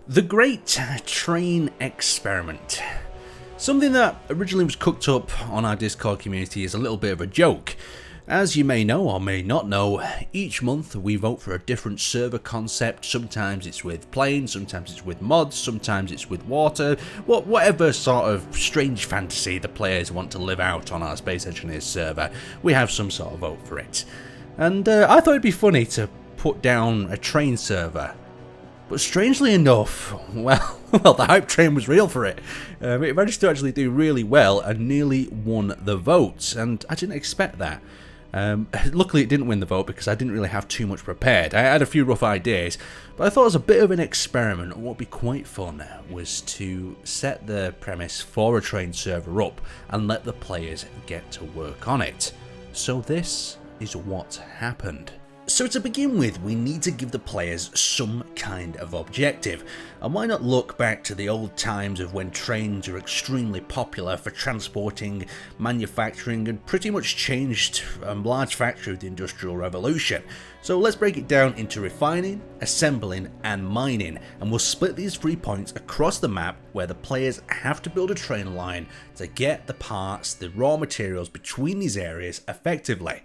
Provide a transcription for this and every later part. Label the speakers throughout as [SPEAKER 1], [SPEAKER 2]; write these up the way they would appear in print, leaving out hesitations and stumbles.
[SPEAKER 1] The Great Train Experiment. Something that originally was cooked up on our Discord community as a little bit of a joke. As you may know or may not know, each month we vote for a different server concept. Sometimes it's with planes, sometimes it's with mods, sometimes it's with water, whatever sort of strange fantasy the players want to live out on our Space Engineers server, we have some sort of vote for it. And I thought it'd be funny to put down a train server. But strangely enough, well, the hype train was real for it. It managed to actually do really well and nearly won the vote, and I didn't expect that. Luckily it didn't win the vote because I didn't really have too much prepared. I had a few rough ideas, but I thought as a bit of an experiment, what would be quite fun was to set the premise for a train server up and let the players get to work on it. So this is what happened. So to begin with, we need to give the players some kind of objective, and why not look back to the old times of when trains were extremely popular for transporting, manufacturing, and pretty much changed a large factor of the Industrial Revolution. So let's break it down into refining, assembling, and mining, and we'll split these 3 points across the map where the players have to build a train line to get the parts, the raw materials between these areas effectively.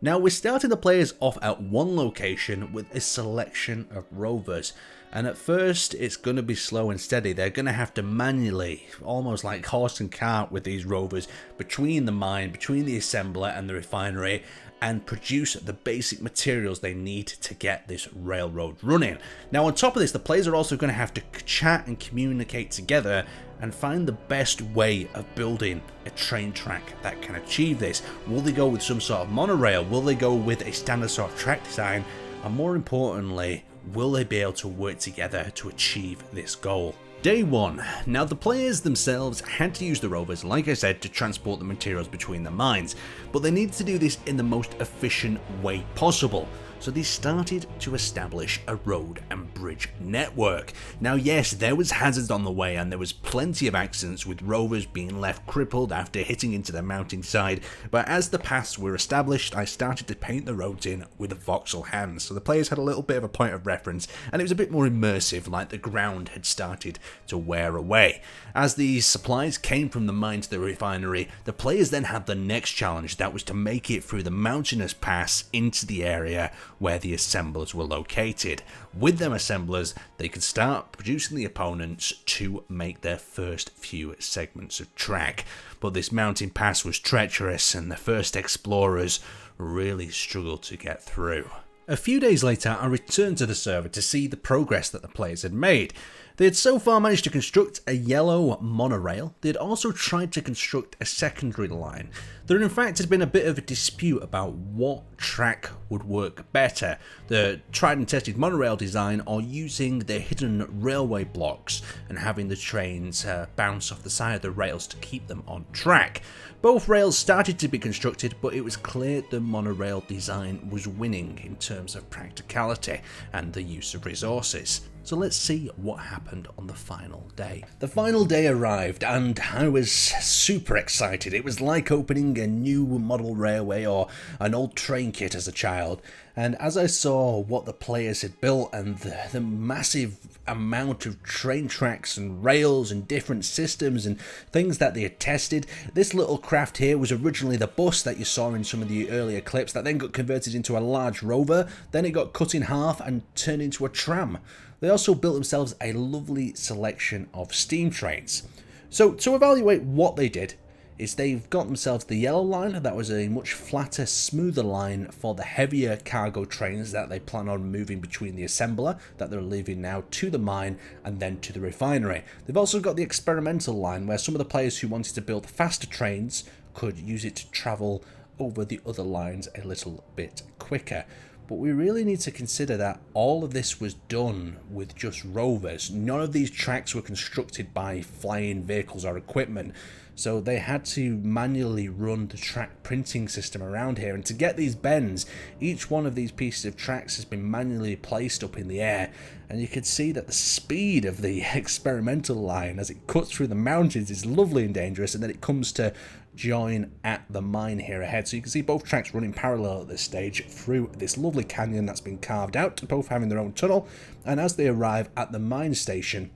[SPEAKER 1] Now we're starting the players off at one location with a selection of rovers, and at first it's going to be slow and steady. They're going to have to manually, almost like horse and cart with these rovers, between the mine, between the assembler and the refinery, and produce the basic materials they need to get this railroad running. Now on top of this, the players are also going to have to chat and communicate together and find the best way of building a train track that can achieve this. Will they go with some sort of monorail? Will they go with a standard sort of track design? And more importantly, will they be able to work together to achieve this goal? Day 1. Now the players themselves had to use the rovers, like I said, to transport the materials between the mines, but they needed to do this in the most efficient way possible. So they started to establish a road and bridge network. Now yes, there was hazards on the way and there was plenty of accidents with rovers being left crippled after hitting into the mountainside, but as the paths were established, I started to paint the roads in with voxel hands, so the players had a little bit of a point of reference and it was a bit more immersive, like the ground had started to wear away. As these supplies came from the mine to the refinery, the players then had the next challenge, that was to make it through the mountainous pass into the area where the assemblers were located. With them assemblers, they could start producing the opponents to make their first few segments of track. But this mountain pass was treacherous and the first explorers really struggled to get through. A few days later, I returned to the server to see the progress that the players had made. They had so far managed to construct a yellow monorail. They had also tried to construct a secondary line. There in fact had been a bit of a dispute about what track would work better, the tried and tested monorail design or using the hidden railway blocks and having the trains bounce off the side of the rails to keep them on track. Both rails started to be constructed, but it was clear the monorail design was winning in terms of practicality and the use of resources. So let's see what happened on the final day. The final day arrived and I was super excited. It was like opening a new model railway or an old train kit as a child. And as I saw what the players had built and the massive amount of train tracks and rails and different systems and things that they had tested, this little craft here was originally the bus that you saw in some of the earlier clips that then got converted into a large rover, then it got cut in half and turned into a tram. They also built themselves a lovely selection of steam trains. So to evaluate what they did, is they've got themselves the yellow line, that was a much flatter, smoother line for the heavier cargo trains that they plan on moving between the assembler that they're leaving now to the mine and then to the refinery. They've also got the experimental line where some of the players who wanted to build faster trains could use it to travel over the other lines a little bit quicker. But we really need to consider that all of this was done with just rovers. None of these tracks were constructed by flying vehicles or equipment. So they had to manually run the track printing system around here. And to get these bends, each one of these pieces of tracks has been manually placed up in the air. And you can see that the speed of the experimental line as it cuts through the mountains is lovely and dangerous. And then it comes to join at the mine here ahead. So you can see both tracks running parallel at this stage through this lovely canyon that's been carved out, both having their own tunnel. And as they arrive at the mine station,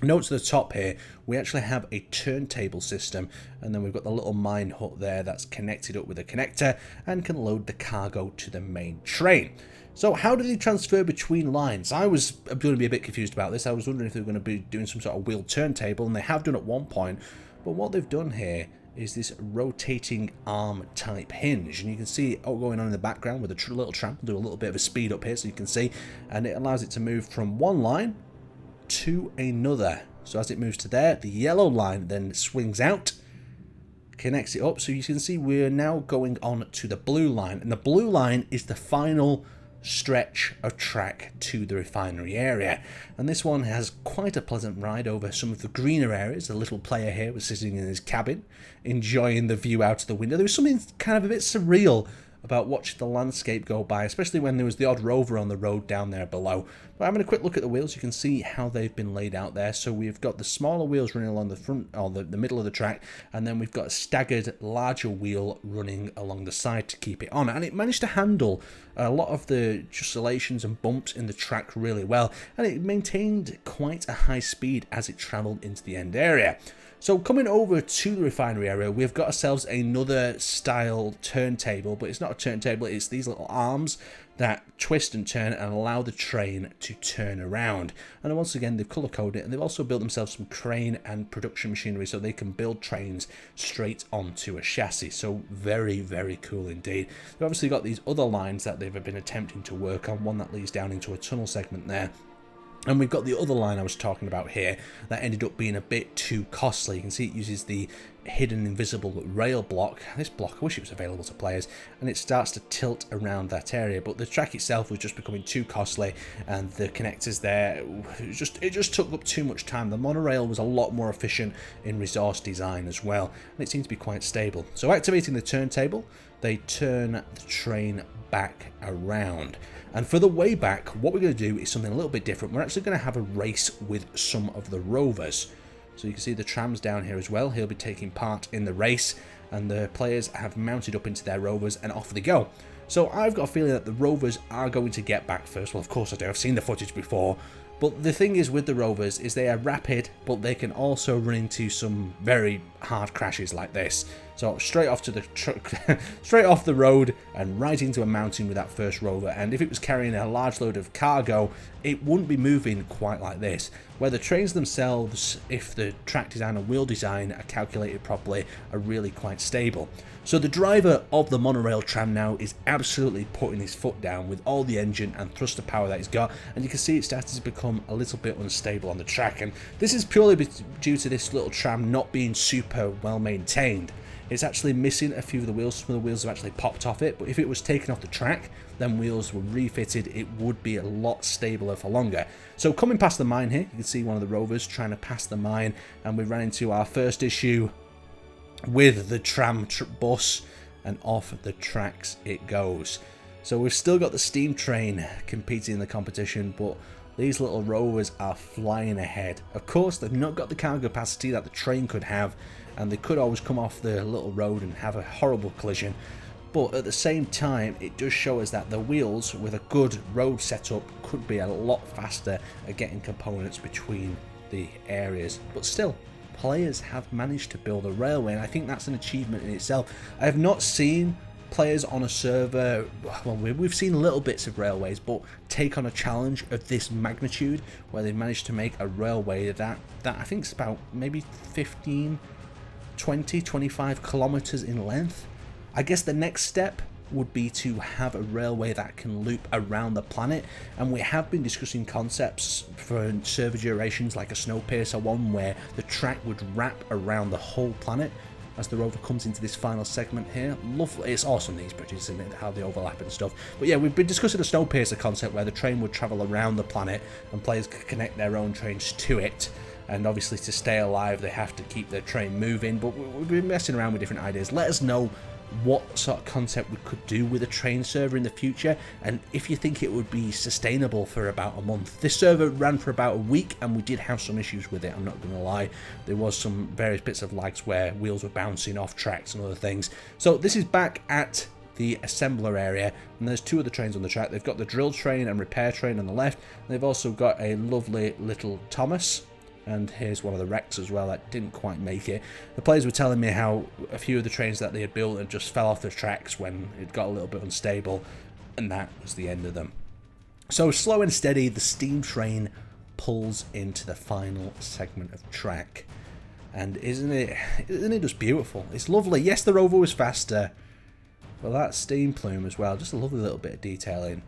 [SPEAKER 1] note to the top here, we actually have a turntable system, and then we've got the little mine hut there that's connected up with a connector and can load the cargo to the main train. So how do they transfer between lines? I was going to be a bit confused about this. I was wondering if they were going to be doing some sort of wheel turntable, and they have done at one point, but what they've done here is this rotating arm type hinge, and you can see it all going on in the background with a little tram. We'll do a little bit of a speed up here so you can see, and it allows it to move from one line to another. So as it moves to there, the yellow line then swings out, connects it up, so you can see we're now going on to the blue line, and the blue line is the final stretch of track to the refinery area. And this one has quite a pleasant ride over some of the greener areas. The little player here was sitting in his cabin enjoying the view out of the window. There was something kind of a bit surreal about watching the landscape go by, especially when there was the odd rover on the road down there below. But having a quick look at the wheels, you can see how they've been laid out there. So we've got the smaller wheels running along the front, or the middle of the track, and then we've got a staggered larger wheel running along the side to keep it on. And it managed to handle a lot of the oscillations and bumps in the track really well, and it maintained quite a high speed as it travelled into the end area. So coming over to the refinery area, we've got ourselves another style turntable, but it's not a turntable, it's these little arms that twist and turn and allow the train to turn around. And once again, they've color coded it, and they've also built themselves some crane and production machinery so they can build trains straight onto a chassis. So very, very cool indeed. They've obviously got these other lines that they've been attempting to work on, one that leads down into a tunnel segment there. And we've got the other line I was talking about here that ended up being a bit too costly. You can see it uses the hidden invisible rail block. This block, I wish it was available to players, and it starts to tilt around that area. But the track itself was just becoming too costly, and the connectors there, it just took up too much time. The monorail was a lot more efficient in resource design as well, and it seemed to be quite stable. So activating the turntable, they turn the train back around. And for the way back, what we're going to do is something a little bit different. We're actually going to have a race with some of the rovers. So you can see the trams down here as well. He'll be taking part in the race, and the players have mounted up into their rovers, and off they go. So I've got a feeling that the rovers are going to get back first. Well, of course I do. I've seen the footage before. But the thing is with the rovers is they are rapid, but they can also run into some very hard crashes like this. So straight off to the straight off the road and right into a mountain with that first rover. And if it was carrying a large load of cargo, it wouldn't be moving quite like this. Where the trains themselves, if the track design and wheel design are calculated properly, are really quite stable. So the driver of the monorail tram now is absolutely putting his foot down with all the engine and thruster power that he's got, and you can see it starting to become a little bit unstable on the track. And this is purely due to this little tram not being super well maintained. It's actually missing a few of the wheels. Some of the wheels have actually popped off it, but if it was taken off the track, then wheels were refitted, it would be a lot stabler for longer. So coming past the mine here, you can see one of the rovers trying to pass the mine, and we ran into our first issue with the tram bus, and off the tracks it goes. So we've still got the steam train competing in the competition, but these little rovers are flying ahead. Of course, they've not got the cargo capacity that the train could have, and they could always come off the little road and have a horrible collision. But at the same time, it does show us that the wheels with a good road setup could be a lot faster at getting components between the areas. But still, players have managed to build a railway, and I think that's an achievement in itself. I have not seen players on a server, well, we've seen little bits of railways, but take on a challenge of this magnitude where they've managed to make a railway that I think is about maybe 15, 20, 25 kilometers in length. I guess the next step would be to have a railway that can loop around the planet, and we have been discussing concepts for server durations like a Snowpiercer one where the track would wrap around the whole planet as the rover comes into this final segment here. Lovely, it's awesome, these bridges and how they overlap and stuff. But yeah, we've been discussing a Snowpiercer concept where the train would travel around the planet and players could connect their own trains to it. And obviously to stay alive they have to keep their train moving, but we've been messing around with different ideas. Let us know what sort of concept we could do with a train server in the future, and if you think it would be sustainable for about a month. This server ran for about a week, and we did have some issues with it, I'm not going to lie. There was some various bits of lags where wheels were bouncing off tracks and other things. So this is back at the assembler area, and there's two other trains on the track. They've got the drill train and repair train on the left, and they've also got a lovely little Thomas, and here's one of the wrecks as well that didn't quite make it. The players were telling me how a few of the trains that they had built had just fell off the tracks when it got a little bit unstable, and that was the end of them. So slow and steady, the steam train pulls into the final segment of track, and isn't it just beautiful? It's lovely. Yes, the Rover was faster, but that steam plume as well, just a lovely little bit of detailing.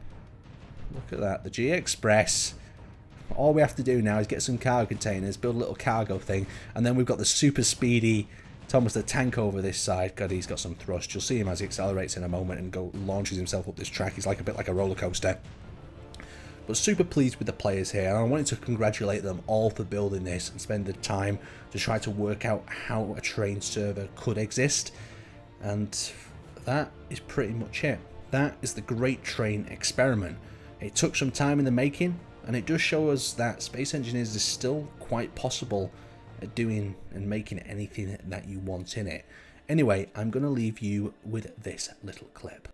[SPEAKER 1] Look at that, the G Express. All we have to do now is get some cargo containers, build a little cargo thing, and then we've got the super speedy Thomas the Tank over this side. God, he's got some thrust. You'll see him as he accelerates in a moment and launches himself up this track. He's like a bit like a roller coaster. But super pleased with the players here, and I wanted to congratulate them all for building this and spend the time to try to work out how a train server could exist. And that is pretty much it. That is the Great Train Experiment. It took some time in the making, and it does show us that Space Engineers is still quite possible at doing and making anything that you want in it. Anyway, I'm going to leave you with this little clip.